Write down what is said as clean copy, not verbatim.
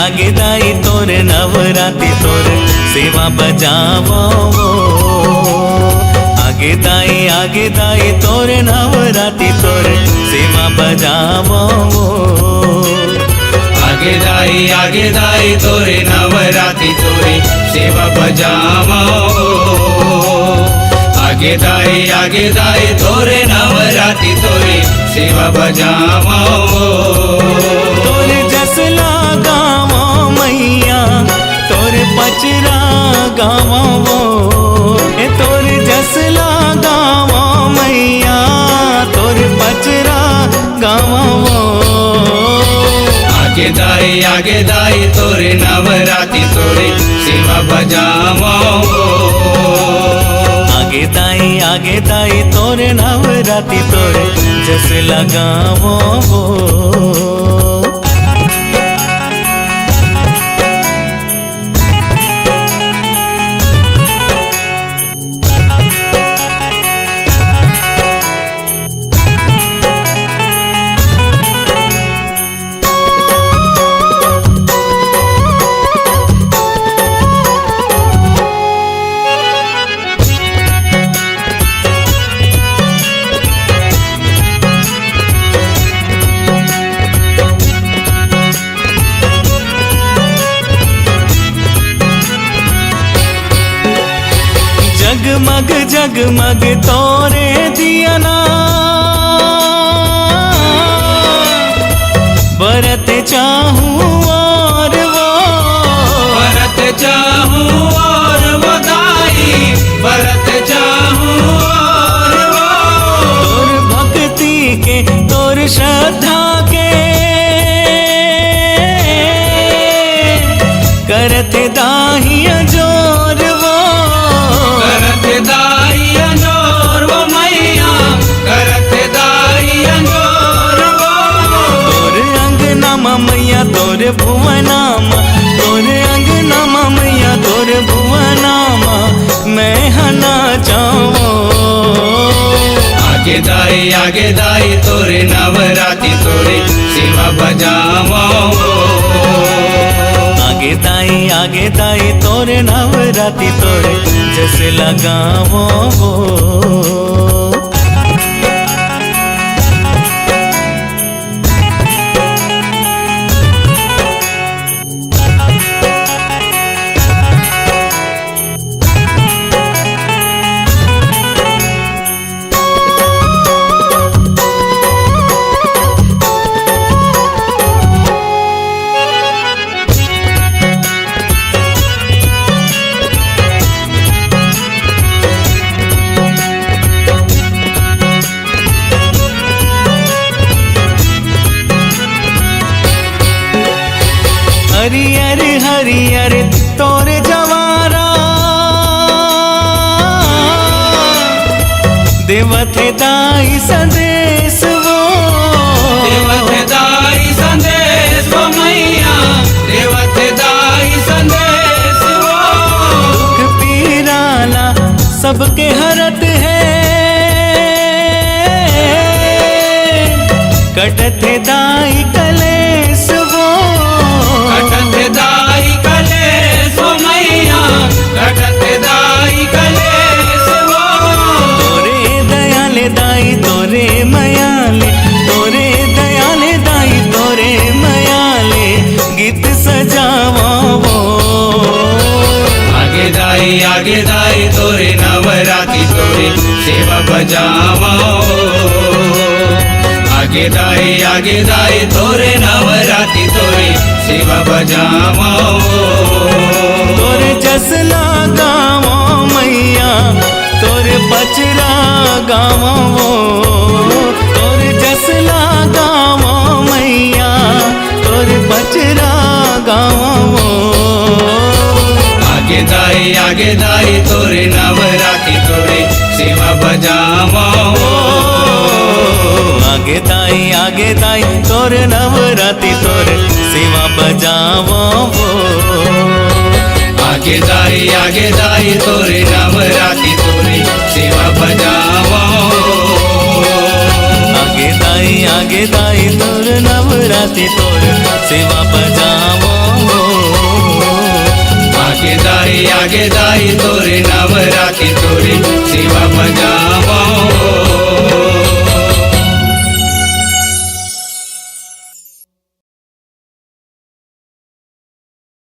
आगे दाई तोरे नवरात्रि तोरे सेवा बजावो। आगे दाई तोरे नवरात्रि तोरे सेवा बजावो। आगे दाई तोरे नवरात्रि तोरे सेवा बजावो। आगे दाई तोरे नवरात्रि तोरे सेवा बजावो। तोरे जसला गावो मैया तोरे पचरा गावो। तोरे जसला गावो मैया तोरे पचरा गावो। आगे दाई तोरे नवरात्रि तोरे सेवा बजावो। आगे दाई तोरे नवरात्रि तोरे जस लगावो। जगमग जगमग तोरे दियना बरत चाहूं और वो बरत चाहूं और वो दाई बरत चाहूं और वो। तोर भक्ति के तोर श्रद्धा के करते दाहिया जोर वो। करते दाई अंजोर वो मैया करते दाई अंजोर वो। तोर अंगनामा मैया तोर भुवनामा तोर अंगनामा मैया तोर भुवनामा मैं हना चाहूं। आगे दाई तोरे नवरात्रि तोरे सेवा बजावो। आगे दाई तोरे नवरात्रि तोरे जस लगावो। हरियर हरियर तोरे जवारा देवथे दाई संदेश वो। देवथे दाई संदेश वो मैया देवथे दाई संदेश वो। दुख पीराला सबके हरत है कटथे दाई कलेश वो। कटथे दाई कलेश वो मैया कटथे दाई कलेश वो। तोरे दयाले दाई तोरे मयाले तोरे दयाले दाई तोरे मयाले गीत सजावो। आगे दाई तोरे नवरात्रि तोरे सेवा बजावो। आगे दाई तोरे नवरात्रि तोरे सेवा बजावो। तोरे जसला गावो मैया तोरे पचरा गावो। तोरे जसला गावो मैया तोरे पचरा आगे दाई तोरे नवरात्रि तोरे सेवा बजावा आगे दाई तोर नवरात्रि तोर सेवा बजावो आगे दाई तोरे नवरात्रि तोरे सेवा बजावा आगे दाई तोर नवरात्रि तोर सेवा बजावो आगे दाई तोरे नवरात्रि तोरे सेवा बजावा